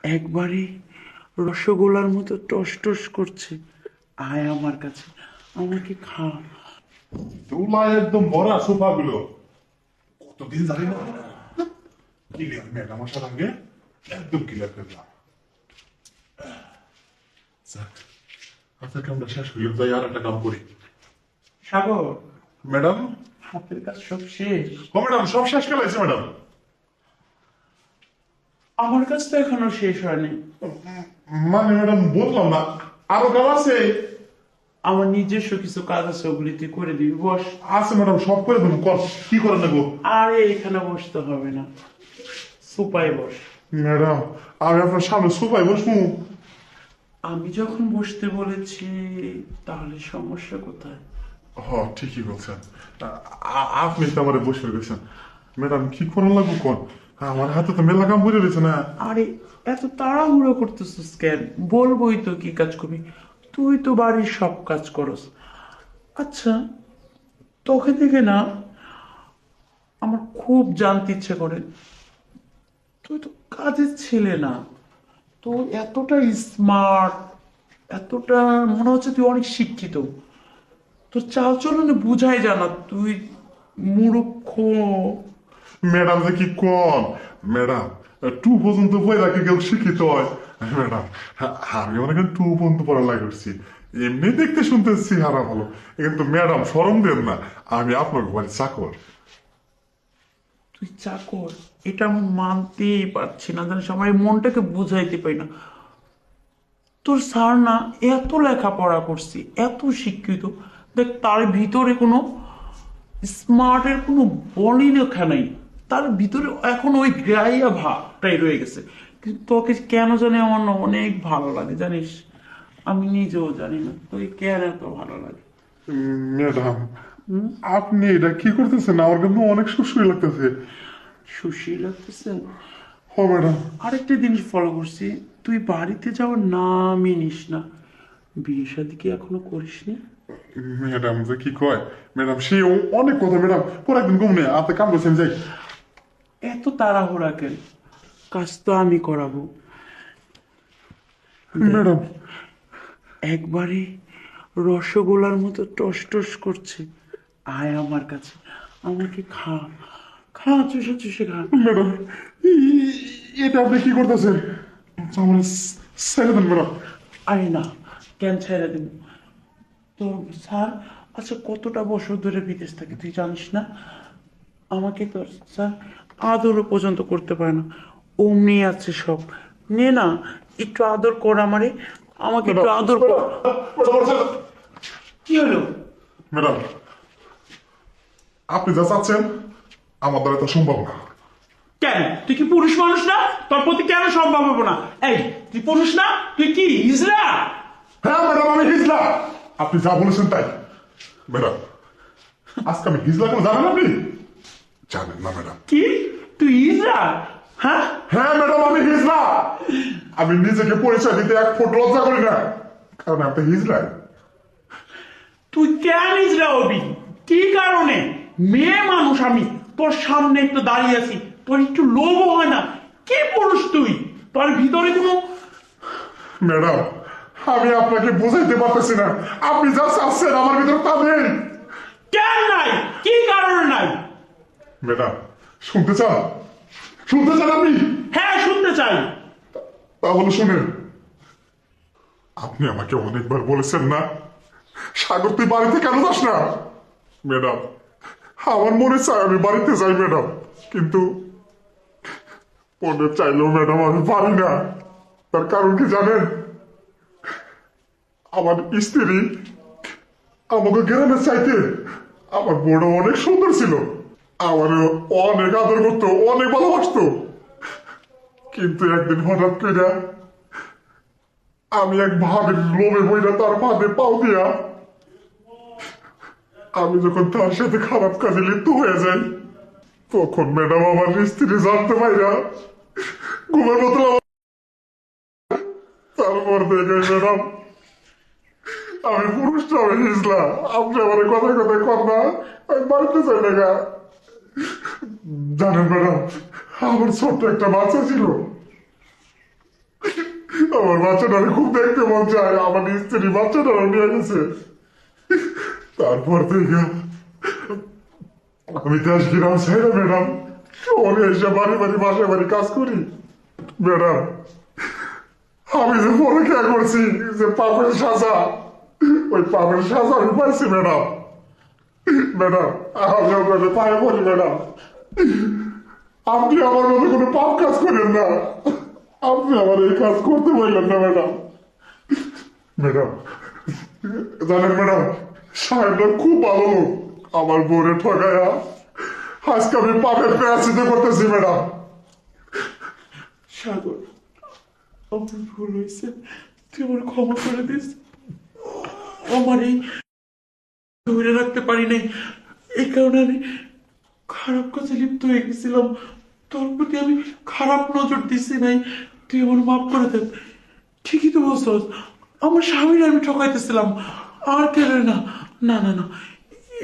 একবারে রসগোল্লার মতো টস টস করছে। আয় আমার কাছে, আমাকে খা। ধুলায় একদম ভরা সোফা গুলো। কতদিন জানি না ক্লিয়ার ম্যাডাম আসার আগে একদম ক্লিয়ার করলাম। যাক, আপনার কামটা শেষ হইল, যাই আর একটা কাম করি। সাগর, ম্যাডাম। হাতের কাজ সব শেষ? ও ম্যাডাম, সব শেষ ফেলাইছে ম্যাডাম। আমার কাজ তো এখনো শেষ হয়নি। মানে ম্যাডাম বললাম না, আরো কাম আছে। আমার নিজস্ব কিছু কাজ আছে, ওগুলি তুই করে দিবি, বস। আছে ম্যাডাম, সব করে দেবো। কি করে নেবো? আরে এখানে বসতে হবে না, সোফায় বস। ম্যাডাম, আমি আপনার সামনে সোফায় বসবো? আমি যখন বসতে বলেছি তাহলে সমস্যা কোথায়? হ, ঠিকই বলছেন। আপনি তো আমার বসে গেছেন। ম্যাডাম, কি করা লাগবো কোন? আমার হাতে তো মেলা কাম পড়ে রয়েছে না। আরে এত তাড়াহুড়ো করতেছিস কেন? বলবোই তো কি কাজ করবি, তুই তো বাড়ির সব কাজ করস। আচ্ছা, তোকে থেকে না আমার খুব জানতে ইচ্ছে করে, তুই তো কাজের ছেলে না, তুই এতটা স্মার্ট, এতটা মনে হচ্ছে তুই অনেক শিক্ষিত, তোর চাল চলনে বুঝাই জানা তুই মূর্খ। ম্যাডাম যে কি কোন? ম্যাডাম, টু পর্যন্ত বই রাখে কেউ শিক্ষিত হয়? ম্যাডাম, আমি মনে করেন টু পর্যন্ত পড়া লাগছি। এমনি দেখতে শুনতেছি হারা ভালো, কিন্তু ম্যাডাম শরম দেন না, আমি আপনার বাড়ির চাকর। তুই চাকর, এটা আমি মানতেই পারছি না, জানিস আমার এই মনটাকে বুঝাইতে পারি না। তোর স্যার না এত লেখাপড়া করছি, এত শিক্ষিত, দেখ তার ভিতরে কোনো স্মার্টের কোনো বলি লেখা নাই, তার ভিতরে এখন ওই গ্রাইয়া ভাবটাই রয়ে গেছে। কিন্তু তোকে কেন জানি আমার না অনেক ভালো লাগে, জানিস? আমি নিজেও জানি না তোকে কেন এত ভালো লাগে। ম্যাডাম, আপনি এটা কি করতেছেন? আমার কিন্তু অনেক সুশ্রী লাগতেছে। সুশীল লাগতেছে? হ ম্যাডাম। আরেকটা জিনিস ফলো করছি, তুই বাড়িতে যাওয়ার নামই নিস না। বিয়ে শাদী কি এখনো করিসনি? ম্যাডাম যে কি কয়? ম্যাডাম সে অনেক কথা। ম্যাডাম, পরে একদিন ঘুমনে আপনি কাম করছেন, যাই। এত তাড়াহুড়া কেন? কাজ তো আমি করাবো। দেখ, ম্যাডাম। একবারে রসগোল্লার মতো টস টস করছে। আয় আমার কাছে, আমাকে খা। খা, চুষে চুষে খা। ম্যাডাম, এটা আপনি কি করতেছেন? আমার ছেড়ে দেন ম্যাডাম। আরে না, কেন ছেড়ে দেব? তোর স্যার, আচ্ছা কতটা বছর ধরে বিদেশ থাকে তুই জানিস না? আমাকে তোর স্যার আদরও পর্যন্ত করতে পারে না, অমনি আছে সব। নে না, একটু আদর কর আমারে, আমাকে একটু আদর কর। কি হলো? ম্যাডাম, আপনি যা চাচ্ছেন আমার দ্বারা তো সম্ভব না। কেন, তুই কি পুরুষ মানুষ না? তোর প্রতি কেন সম্ভব হবো না? এই, তুই পুরুষ না? তুই কি হিজড়া? হ্যাঁ ম্যাডাম, আমি হিজলা। আপনি যা বলেছেন তাই। ম্যাডাম, আজকে আমি হিজলা কেন জানেন আপনি? জানেন না ম্যাডাম? কি, তুই হিজড়া? হ্যাঁ, হ্যাঁ ম্যাডাম, আমি হিজলা। আমি নিজেকে পরিচয় দিতে এক ফুট লজ্জা করি না, কারণ আপনি হিজলা। তুই কেন হিজড়া হবি? কি কারণে? মেয়ে মানুষ আমি, তোর সামনে একটু দাঁড়িয়ে আছি, তোর একটু লোভও হয় না? কি পুরুষ তুই? তোর ভিতরে কোনো ম্যাডাম, আমি আপনাকে বোঝাইতে পারতেছি না। আপনি যা চাচ্ছেন আমার ভিতরে তা নেই। কেন নাই? কি কারণে নাই? ম্যাডাম, শুনতে চান? শুনতে চান আপনি? হ্যাঁ, শুনতে চাই। তাহলে শুনেন। আপনি আমাকে অনেকবার বলেছেন না, সাগর তুই বাড়িতে কেন যাস না? ম্যাডাম, আমার মনে চায় আমি বাড়িতে যাই ম্যাডাম, কিন্তু মনে চাইলেও ম্যাডাম আমি পারি না। তার কারণ কি জানেন? আমার স্ত্রী আমাকে গ্রামের চাইতে আমার বড় অনেক সুন্দর ছিল, আমার অনেক আদর করতো, অনেক ভালোবাসতো। কিন্তু একদিন হঠাৎ করে আমি এক ভাবের লোভে বইটা তার ভাবে পাও দিয়া আমি যখন তার সাথে খারাপ কাজে লিপ্ত হয়ে যাই, তখন ম্যাডাম আমার স্ত্রী জানতে পাইরা ঘুমের বোতল তারপর দেখে ম্যাডাম আমি পুরুষটা আমি হিজলা। আপনি আমার কথায় কথায় কর না, আমি বাড়িতে চাই না গা। জানেন ম্যাডাম, আমার ছোট্ট একটা বাচ্চা ছিল, আমার বাচ্চাটারে খুব দেখতে মন চায়, আমার স্ত্রী বাচ্চাটারও নিয়ে গেছে। তারপর থেকে আমি দেশ গিরাম চাই না ম্যাডাম, শহরে এসে বাড়ি বাড়ি বাসায় বাড়ি কাজ করি। ম্যাডাম, আমি যে পরীক্ষা করছি, যে পাপের সাজা, ওই পাপের সাজা আমি পাইছি ম্যাডাম। ম্যাডাম, আমি আপনাকে পায়ে বলি ম্যাডাম, আপনি আমার মতো কোনো পাপ কাজ করেন না, আপনি আমার এই কাজ করতে পারলেন না ম্যাডাম। ম্যাডাম, জানেন ম্যাডাম, সাহেবটা খুব ভালো লোক, আমার বোরে ঠকায়া আজকে আমি পাপের প্রায়শ্চিত্ত করতেছি ম্যাডাম। সাগর, আমার ভুল হয়েছে, তুই আমার ক্ষমা করে দিস। আমার এই ধরে রাখতে পারি নাই, এই কারণে আমি খারাপ কাজে লিপ্ত হয়ে গেছিলাম। তোর প্রতি আমি খারাপ নজর দিছি নাই, তুই আমার মাফ করে দে। ঠিকই তো বলছস, আমার স্বামীর আমি ঠকাইতেছিলাম, আর কেন না। না না না,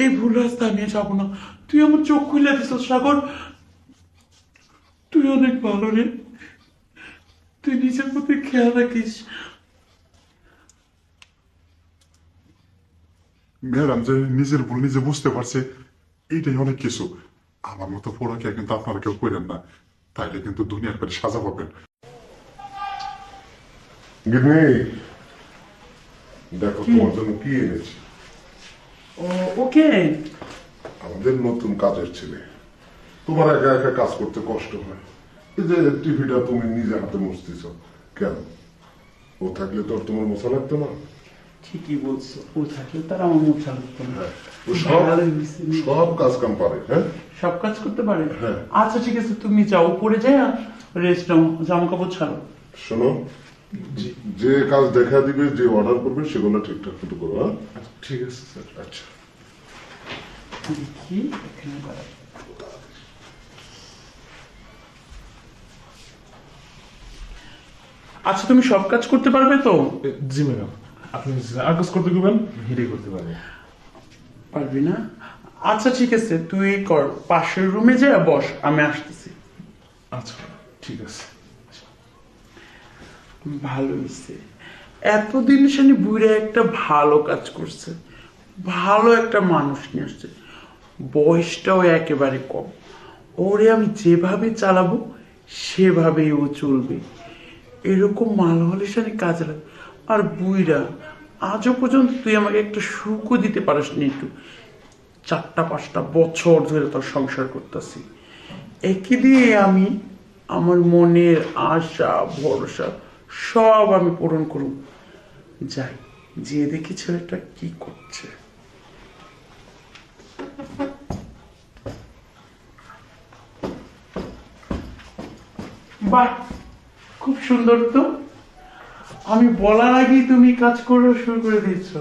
এই ভুল রাস্তা আমি আর যাবো না। তুই আমার চোখ খুলে দিছস সাগর, তুই অনেক ভালো রে, তুই নিজের প্রতি খেয়াল রাখিস। ম্যাডাম যে নিজের ভুল নিজে বুঝতে পারছে, এইটাই অনেক কিছু। আমার মতো পড়াকে কিন্তু আপনারা কেউ করেন না, তাইলে কিন্তু দুনিয়ার পরে সাজা পাবেন। গিন্নি, দেখো তোমার জন্য কি এনেছি। ওকে, আমাদের নতুন কাজের ছেলে, তোমার একা একা কাজ করতে কষ্ট হয়, এই যে টিভিটা তুমি নিজে হাতে মুছতেছ কেন? ও থাকলে তো আর তোমার মোছা লাগতো না। ঠিকই বলছো, ও থাকলে তার আমার মোছা লাগতো না। ও সব ভালোই হয়েছে। সব কাজ কাম পারে। হ্যাঁ, সব কাজ করতে পারে। হ্যাঁ। আচ্ছা ঠিক আছে, তুমি যাও উপরে যাই, রেস্ট নাও, জামা কাপড় ছাড়ো। শোনো, যে কাজ দেখা দিবে, যে অর্ডার করবে, সেগুলো ঠিকঠাক মতো করো। হ্যাঁ, ঠিক আছে স্যার। আচ্ছা। দেখি এখানে দাঁড়াও। আচ্ছা তুমি সব কাজ করতে পারবে তো? জি ম্যাডাম, আপনি আর কাজ করতে গেবেন হিরে করতে পারবেন। পারবি না? আচ্ছা ঠিক আছে, তুই কর, পাশের রুমে যা বস, আমি আসতেছি। আচ্ছা ঠিক আছে। ভালো হয়েছে, এতদিন শুনি বুড়ে একটা ভালো কাজ করছে, ভালো একটা মানুষ নিয়ে আসছে, বয়সটাও একেবারে কম। ওরে আমি যেভাবে চালাবো সেভাবেই ও চলবে। এরকম মাল হলে সানি কাজে লাগে। আর বুইরা, আজও পর্যন্ত তুই আমাকে একটা সুখও দিতে পারিস নি একটু। 4-5টা বছর ধরে তোর সংসার করতেছি, একে দিয়ে আমি আমার মনের আশা ভরসা সব আমি পূরণ করব। যাই, যে দেখি ছেলেটা কি করছে। বাহ, খুব সুন্দর তো। আমি বলার আগেই তুমি কাজ করা শুরু করে দিয়েছো।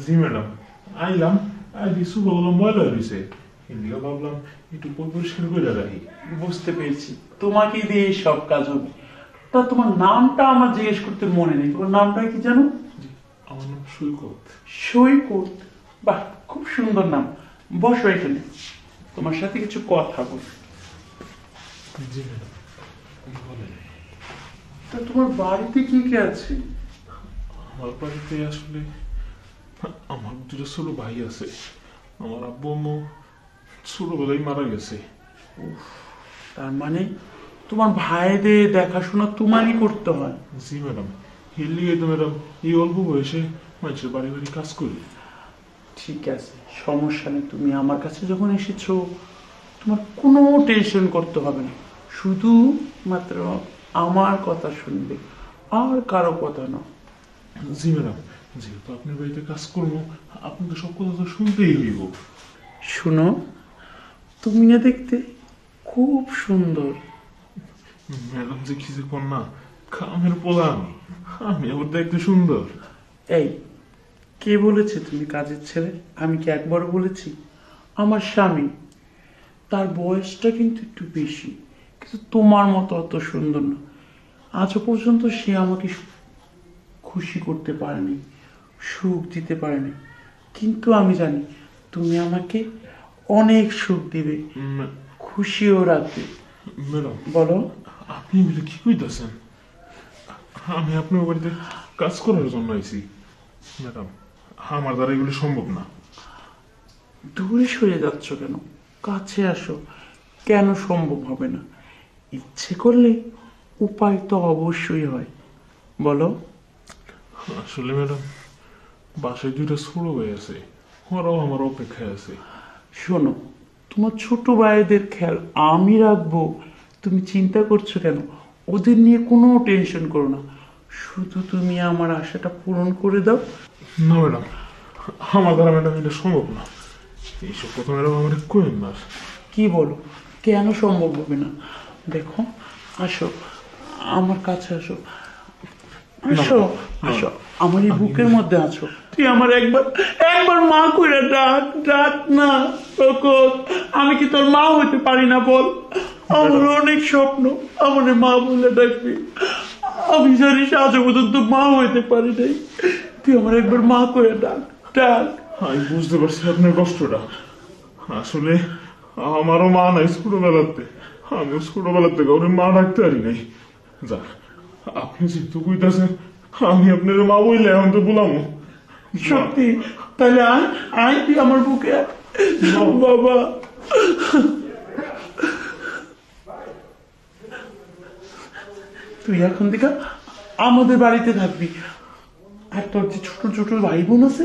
জি ম্যাডাম, আইলাম, আই দিছু বললাম ময়লা হয়েছে, এদিকে ভাবলাম একটু পরিষ্কার করে রাখি। বুঝতে পেরেছি, তোমাকে দিয়ে সব কাজ হবে। তা তোমার নামটা আমার জিজ্ঞেস করতে মনে নেই, তোমার নামটা কি জানো? জি, আমার নাম সৈকত। সৈকত, বাহ খুব সুন্দর নাম। বসো এখানে, তোমার সাথে কিছু কথা বল। জি ম্যাডাম, বলেন। তা তোমার বাড়িতে কি কে আছে? আমার বাড়িতে আসলে আমার দুটো ছোট ভাই আছে। আমার আব্বু আম্মু ছোটবেলায় মারা গেছে। তার মানে তোমার ভাইদের দেখাশোনা তোমারই করতে হয়? জি ম্যাডাম, এর লিগে তো ম্যাডাম এই অল্প বয়সে মানুষের বাড়ি বাড়ি কাজ করি। ঠিক আছে, সমস্যা নেই। তুমি আমার কাছে যখন এসেছো, তোমার কোনো টেনশন করতে হবে না, শুধু মাত্র আমার কথা শুনবে, আর কারো কথা না। জি ম্যাডাম, যেহেতু আপনার বাড়িতে কাজ করবো, আপনাকে সব কথা তো শুনতেই হইব। শুনো, তুমি না দেখতে খুব সুন্দর। ম্যাডাম যে কি যে কন্যা, কামের পোলা আমি, আমি আবার দেখতে সুন্দর। এই, কে বলেছে তুমি কাজের ছেলে? আমি কি একবারও বলেছি? আমার স্বামী, তার বয়সটা কিন্তু একটু বেশি, কিন্তু তোমার মতো অত সুন্দর না। আজও পর্যন্ত সে আমাকে খুশি করতে পারেনি, সুখ দিতে পারেনি, কিন্তু আমি জানি তুমি আমাকে অনেক সুখ দিবে, খুশিও রাখবে। ম্যাডাম, বলো। আপনি মিলে কি কইতাছেন? আমি আপনার বাড়িতে কাজ করার জন্য আইছি ম্যাডাম, আমার দ্বারা এগুলি সম্ভব না। দূরে সরে যাচ্ছ কেন? কাছে আসো। কেন সম্ভব হবে না? ইচ্ছে করলে উপায় তো অবশ্যই হয়। বলো। আসলে ম্যাডাম, বাসায় দুইটা ছোট ভাই আছে, ওরাও আমার অপেক্ষায় আছে। শোনো, তোমার ছোট ভাইদের খেয়াল আমি রাখবো। তুমি চিন্তা করছো কেন? ওদের নিয়ে কোনো টেনশন করো না। শুধু তুমি আমার আশাটা পূরণ করে দাও। না ম্যাডাম, আমার দ্বারা ম্যাডাম এটা সম্ভব না। এইসব কথা ম্যাডাম আমার কেন না। কি বলো? কেন সম্ভব হবে না? দেখো, আসো, আমার কাছে আসো। আসো, আসো, আমার এই বুকের মধ্যে আছো। তুই আমার একবার একবার মা কইরা ডাক, ডাক না। তখন আমি কি তোর মা হইতে পারি না? বল। আমার অনেক স্বপ্ন, আমার মা বলে ডাকবি। আমি জানিস আজ পর্যন্ত মা হইতে পারি নাই। তুই আমার একবার মা কইরা ডাক, ডাক। আমি বুঝতে পারছি আপনার কষ্টটা। আসলে আমারও মা নাই ছোটবেলাতে, আমিও ছোটবেলাতে কাউরে মা ডাকতে পারি নাই। যাক, আপনি যেহেতু কইতাছেন, আমি আপনার মা বইলে এখন তো বলাম। সত্যি? তাহলে আয়, আয় তুই আমার বুকে আয়। বাবা, তুই এখন থেকে আমাদের বাড়িতে থাকবি। আর তোর যে ছোট ছোট ভাই বোন আছে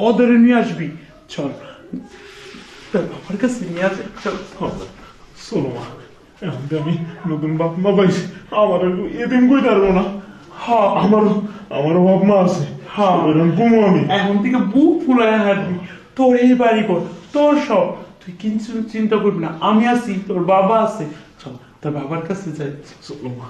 ওদের নিয়ে আসবি। চল, তোর বাবার কাছে নিয়ে আসে। চল। চলো মা, এখন তো আমি নতুন বাপ মা পাইছি, আমার এদিন কই পারবো না। হ্যাঁ, আমারও বাপ মা আছে। হ্যাঁ। এরকম কমো আমি। এখন থেকে বুক ফুলায় হাঁটবি। তোর এই বাড়ি কর, তোর সব। তুই কিছু চিন্তা করবি না, আমি আছি, তোর বাবা আছে। চল তোর বাবার কাছে যাই। চলো মা।